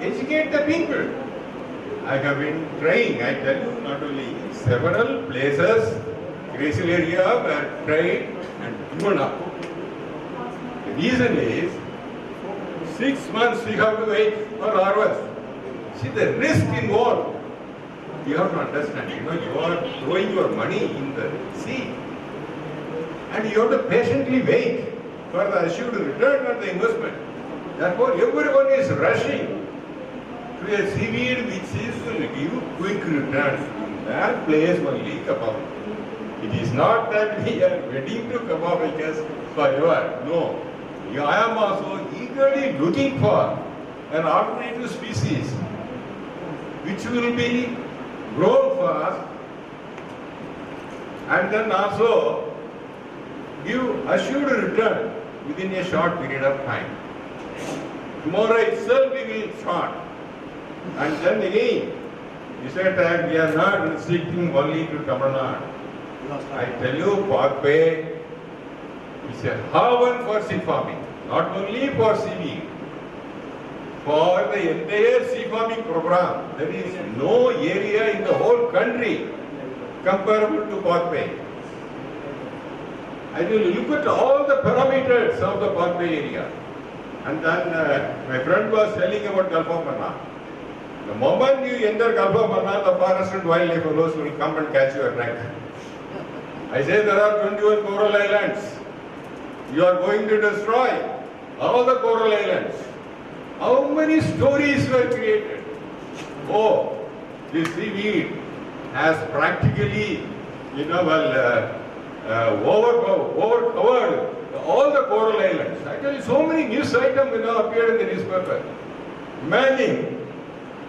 educate the people. I have been trying, I tell you, not only several places, Gracil area were tried and given up. The reason is, 6 months we have to wait for harvest. See the risk involved. You have to understand, you are throwing your money in the sea. And you have to patiently wait for the assured return on the investment. Therefore, everyone is rushing to a seaweed which is to give quick returns. In that place only kebab. It is not that we are waiting to kebab just forever. No. I am also eagerly looking for an alternative species which will be grown fast and then also give assured return within a short period of time. Tomorrow itself we will start. And then again, you said that we are not restricting only to Tamil Nadu. I tell you, Park Bay is a haven for sea farming, not only for seaweed. For the entire sea farming program, there is no area in the whole country comparable to Park Bay. I will look at all the parameters of the Park Bay area. And then my friend was telling about Gulf of Mannar. The moment you enter Gulf of Mannar, the forest and wildlife fellows will come and catch your neck. I say there are 21 coral islands. You are going to destroy all the coral islands. How many stories were created? Oh, this seaweed has practically, overcovered all the coral islands. I tell you, so many news items appeared in the newspaper. Imagine,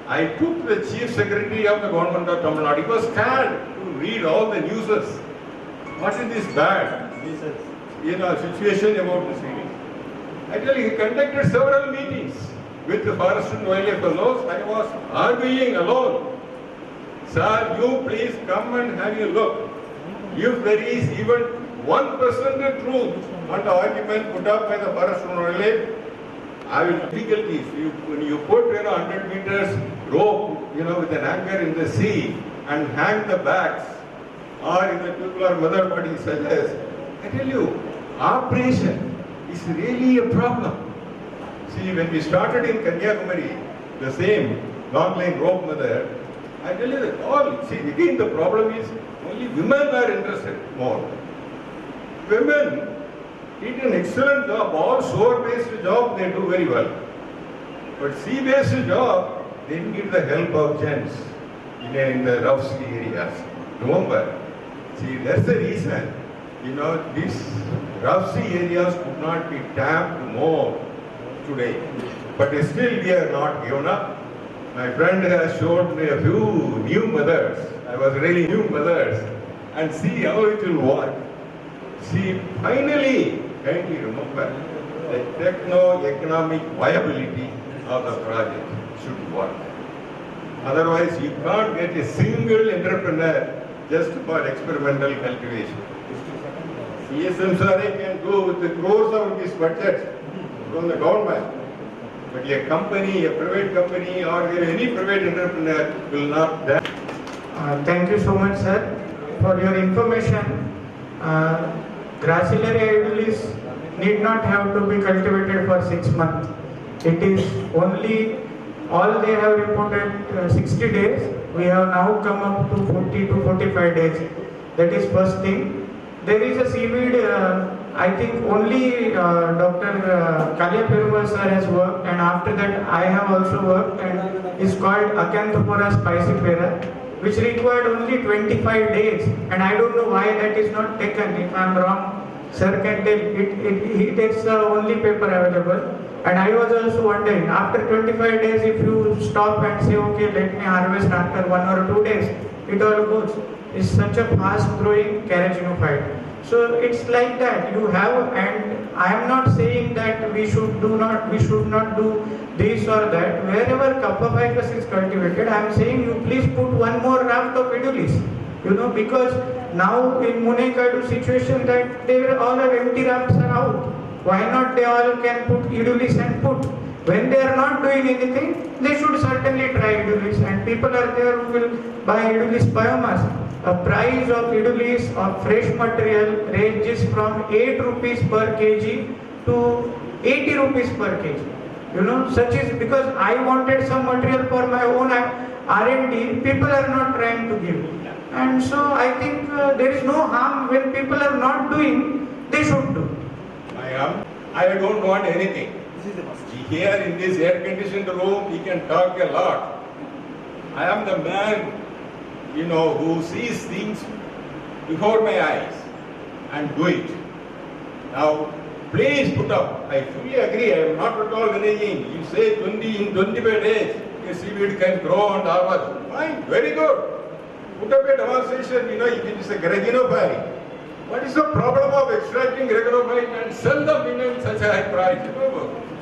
I took the Chief Secretary of the Government of Tamil Nadu. He was scared to read all the newses. What is this bad? Situation about the seaweed. I tell you, he conducted several meetings with the forest and wildlife fellows. I was arguing alone. Sir, you please come and have a look. If there is even 1% truth on the argument put up by the forest and wildlife, I will difficulties. When you put 100 meters rope, with an anchor in the sea and hang the backs, or in the tubular method what he suggests, I tell you, operation is really a problem. See, when we started in Kanyakumari, the same long line rope method, I tell you that again the problem is only women are interested more. Women did an excellent job, all shore-based job they do very well. But sea-based job, they need the help of gents in the rough sea areas. Remember, see, that's the reason, these rough sea areas could not be tapped more today. But still we are not given up. My friend has showed me a few new methods. I was really new methods. And see how it will work. See, finally, kindly remember, the techno-economic viability of the project should work. Otherwise, you can't get a single entrepreneur just for experimental cultivation. CSMSRA can go with the crores of this budget from the government. But a company, a private company, or any private entrepreneur will not dare. Thank you so much, sir, for your information. Gracilaria edulis need not have to be cultivated for 6 months. It is only, all they have reported 60 days. We have now come up to 40 to 45 days. That is first thing. There is a seaweed, I think only Dr. Kalia Perumal sir has worked, and after that I have also worked, and it's called Acanthopora spicifera, which required only 25 days, and I don't know why that is not taken. If I am wrong, sir can tell. He takes the only paper available, and I was also wondering, after 25 days if you stop and say, okay, let me harvest after 1 or 2 days, it all goes. It's such a fast growing carcinophyte. So it's like that you have, and I am not saying that we should not do this or that. Wherever Kappa-ficus is cultivated, I am saying you please put one more raft of edulis. Because now in Munaikadu situation that they all have empty rafts are out. Why not they all can put edulis and put? When they are not doing anything, they should certainly try Edulis, and people are there who will buy Edulis biomass. A price of Edulis of fresh material ranges from 8 rupees per kg to 80 rupees per kg. You know, such is because I wanted some material for my own R&D, people are not trying to give. And so I think there is no harm when people are not doing, they should do. I don't want anything. Here in this air-conditioned room, he can talk a lot. I am the man, who sees things before my eyes and do it. Now, please put up. I fully agree. I am not at all denying. You say 25 days, a seaweed can grow and harvest. Fine, very good. Put up a demonstration, if it is a greginophyte. What is the problem of extracting greginophyte and sell them in such a high price?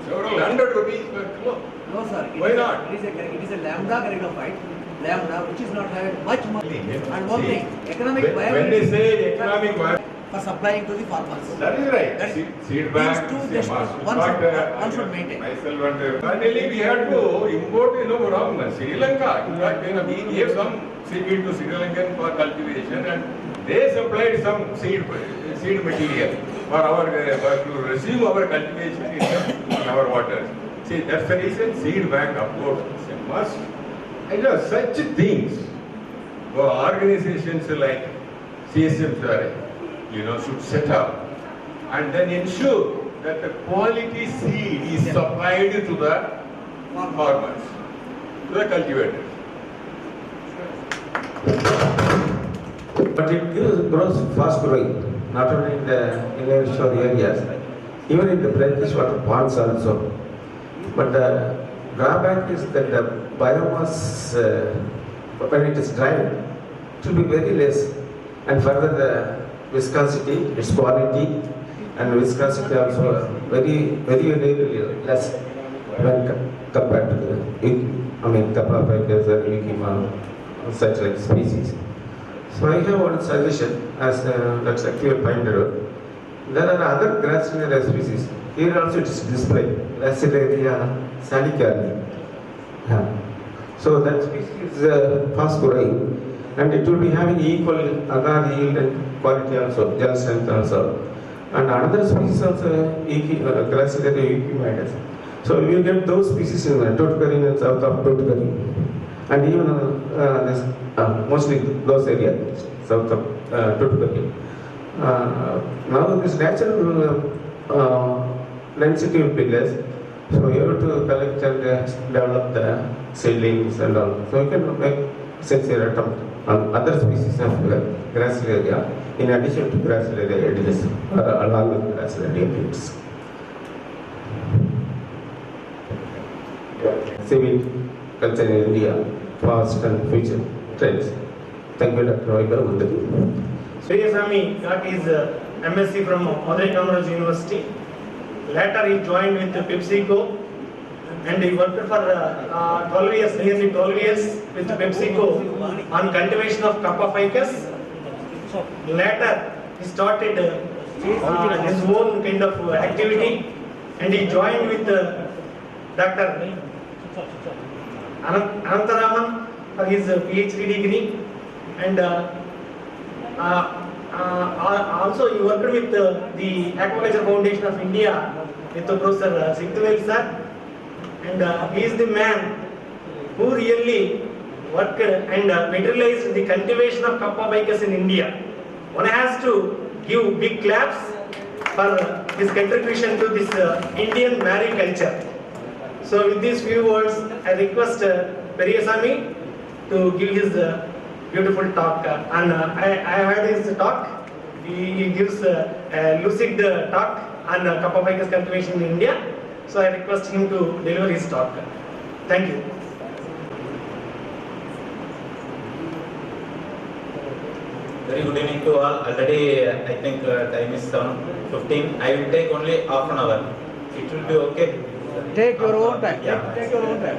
Several hundred rupees per kilo. No, sir. Why not? It is a lambda greginophyte, which is not having much money. And one See, thing, economic when viability they say economic viability, for supplying to the farmers. that is right. That is- Seed bank, these two one should maintain. Myself and finally we had to import, from Sri Lanka. In fact, we gave some seaweed to Sri Lankan for cultivation, and they supplied some seed material for our to resume our cultivation in our waters. See, that's the reason seed bank, of course, is a must. Such things for organizations like CSM, should set up and then ensure that the quality seed is supplied to the farmers, to the cultivators. But it grows fast growing, not only in the inland shore areas, even in the brackish water ponds also. But the drawback is that the biomass, when it is dried, it will be very less, and further the viscosity, its quality, and viscosity also very, very, very less when compared to the Capraphycus or Euchema, such like species. So I have one suggestion, as Dr. Akil pointed out. There are other Gracilaria species. Here also it is displayed. Gracilaria salicarni. So that species is fast growing, and it will be having equal agar yield and quality also, gel strength also. And another species also, Gracilaria euchemidus. So we will get those species in Tuticorin and south of Tuticorin. And even mostly those areas south of Tuticorin. Now this natural density will be less, so you have to collect and develop the seedlings and all. So you can make sincere attempt on other species of Gracilaria in addition to Gracilaria edilis, along with Gracilaria peats. Seaweed culture in India, past and future trends. Thank you, Dr. Vaibhav Mundari. Sriyasamy got his MSc from Madurai Commerce University. Later he joined with PepsiCo and he worked for 12 years, nearly 12 years with PepsiCo on cultivation of Kappa ficus. Later he started his own kind of activity and he joined with Dr. Anantaraman for his PhD degree, and also he worked with the Aquaculture Foundation of India with Professor Sigduvel sir, and he is the man who really worked and materialized the cultivation of Kappa ficus in India. One has to give big claps for his contribution to this Indian mariculture. So with these few words, I request Periyasamy to give his beautiful talk. And I heard his talk. He gives a lucid talk on Kappa ficus cultivation in India. So I request him to deliver his talk. Thank you. Very good evening to all. Already I think time is 7:15. I will take only half an hour. It will be okay. Take your own time. Yeah. Take your own time.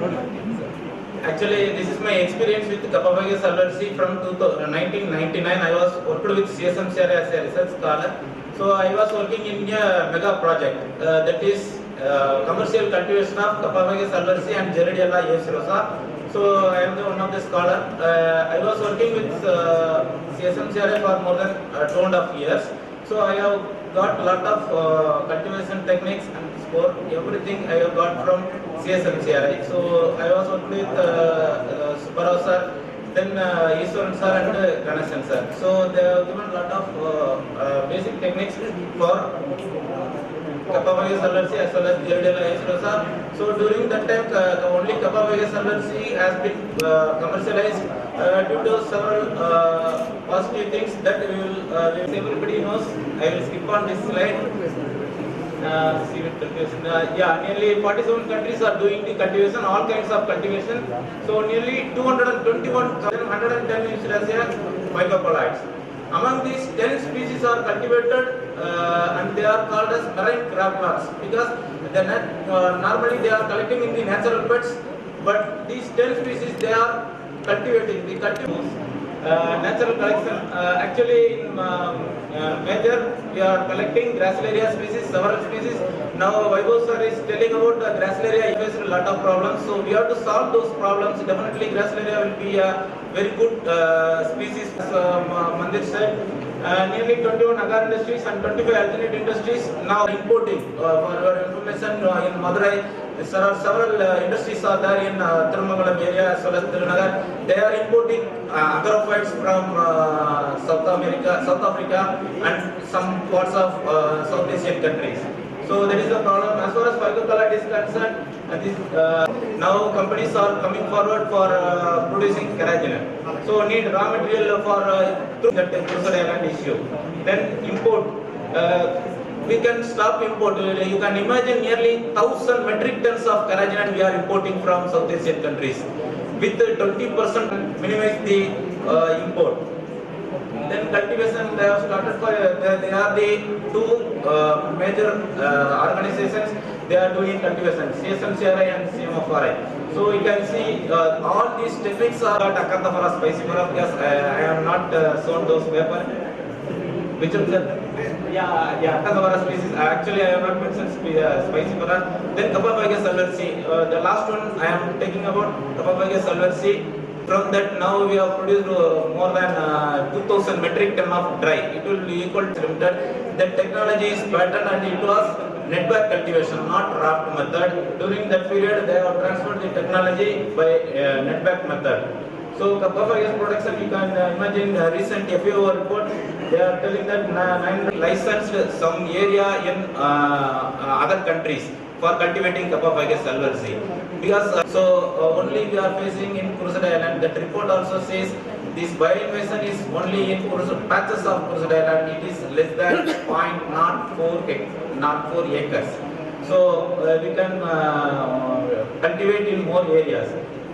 Actually, this is my experience with Kappa ficus allergy from 1999. I was worked with CSM as a research scholar. So I was working in a mega project that is commercial cultivation of Kapavage salvarsi and Gerardia aecidosa. So I am the one of the scholar. I was working with CSMCRA for more than 2.5 years. So I have got a lot of cultivation techniques and score, everything I have got from CSMCRA. So I was working with Subarao sir, then Iswaran sir and Ganeshan sir. So they have given a lot of basic techniques for Kapavage salvarsi as well as Gerardia aecidosa. So during that time only Kapavage salvarsi has been commercialized due to several positive things that we will everybody knows. I will skip on this slide. See with cultivation. Nearly 47 countries are doing the cultivation, all kinds of cultivation. So nearly 221,110 Euphorbiaceae mycopodides. Among these, 10 species are cultivated and they are called as marine crab plants because normally they are collecting in the natural beds, but these 10 species they are cultivating. The natural collection actually in major we are collecting Gracilaria species, several species. Now Vaibhav sir is telling about Gracilaria faced a lot of problems, so we have to solve those problems. Definitely Gracilaria will be a very good species. Mandir said nearly 21 agar industries and 25 alternate industries now importing. For your information, in Madurai there are several industries are there in Thirumangalam area as well as Tirunnagar. They are importing agrophytes from South Africa and some parts of South Asian countries. So that is the problem. As far as Phycocolite is concerned, now companies are coming forward for producing carrageenan. So need raw material for that Crusade Island issue. Then import. We can stop import. You can imagine nearly 1,000 metric tons of carrageenan we are importing from South Asian countries. With 20% minimize the import. Then cultivation they have started for they are the two major organizations they are doing cultivation, CSMCRI and CMFRI. So you can see all these techniques are Acanthophora spicifera. Yes, I have not shown those paper. Which is Acanthophora species. Actually, I have not mentioned spicifera. Then Kapavage salvarsi. The last one I am taking about Kapavage salvarsi. From that now we have produced more than 2,000 metric ton of dry. It will be equal to limited. That technology is patented and it was netback cultivation, not raft method. During that period, they have transferred the technology by netback method. So Kapavage production, you can imagine recent FAO report. They are telling that 9 licensed some area in other countries for cultivating Kapavage salvarsi. Because only we are facing in Crusade Island. That report also says this bioinvasion is only in patches of Crusade Island. It is less than 0.04 acres. So we can cultivate in more areas.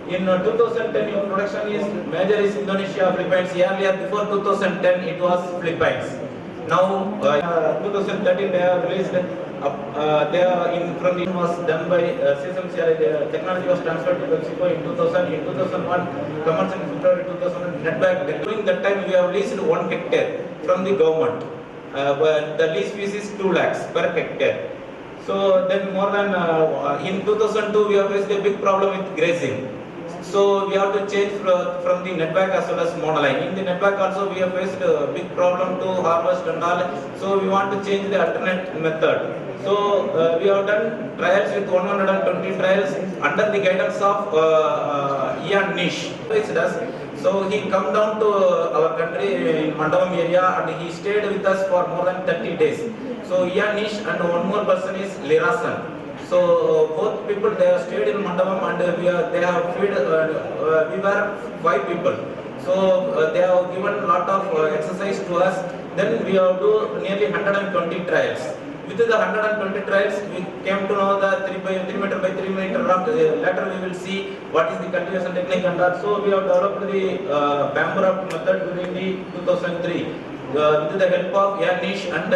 In 2010, your production is major is Indonesia, Philippines. Earlier before 2010, it was Philippines. Now 2013 they have released. They are in from it was done by CSMCRA. The technology was transferred to Mexico in 2000. In 2001, commercial in February 2000. Netback. During that time, we have leased 1 hectare from the government. The lease fees is 2 lakhs per hectare. So then more than in 2002, we have faced a big problem with grazing. So we have to change from the netback as well as monoline. In the netback also we have faced a big problem to harvest and all. So we want to change the alternate method. So we have done trials with 120 trials under the guidance of Ian Nish. So he come down to our country in Mandavam area and he stayed with us for more than 30 days. So Ian Nish and one more person is Lirasan. So both people they have stayed in Mandavam and they have feed. We were 5 people. So they have given a lot of exercise to us. Then we have do nearly 120 trials. With the 120 trials, we came to know the 3 meter by 3 meter raft. Later we will see what is the cultivation technique and that. So we have developed the bamboo raft method during the 2003 with the help of Yanish and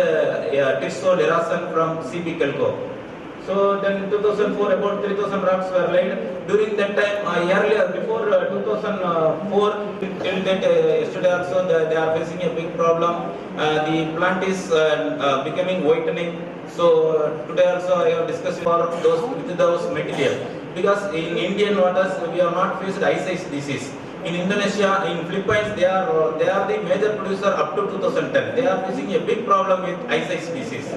Tirso Lirasan from CP Kelco. So then in 2004 about 3,000 rafts were laid. During that time, earlier, before 2004, till that yesterday also, they are facing a big problem. The plant is becoming whitening. So today also I have discussed for those with those material. Because in Indian waters, we have not faced ice disease. In Indonesia, in Philippines, they are the major producer up to 2010. They are facing a big problem with ice disease.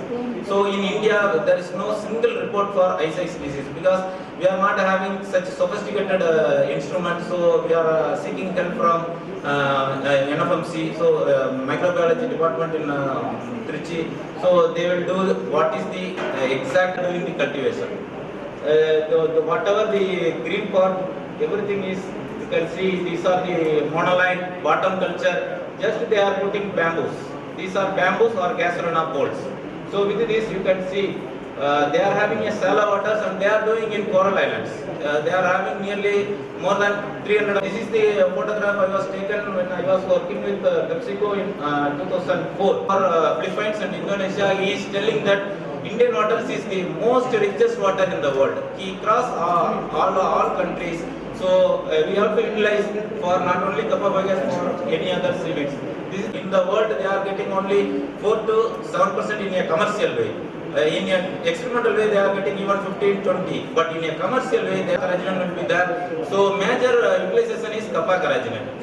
So in India, there is no single report for ice disease because we are not having such sophisticated instruments. So we are seeking help from NFMC, so microbiology department in Trichy. So they will do what is the exact doing the cultivation. Whatever the green part, everything is. You can see these are the monoline bottom culture. Just they are putting bamboos. These are bamboos or gasolina poles. So with this you can see they are having a shallow waters and they are doing in coral islands. They are having nearly more than 300. This is the photograph I was taken when I was working with PepsiCo in 2004. For Philippines and Indonesia, he is telling that Indian waters is the most richest water in the world. He crossed all countries. So we have to utilize for not only Kapha Biogas, for any other civils. This in the world they are getting only 4 to 7% in a commercial way. In an experimental way they are getting even 15-20, but in a commercial way the carrageenan will be there. So major utilization is Kapha carrageenan.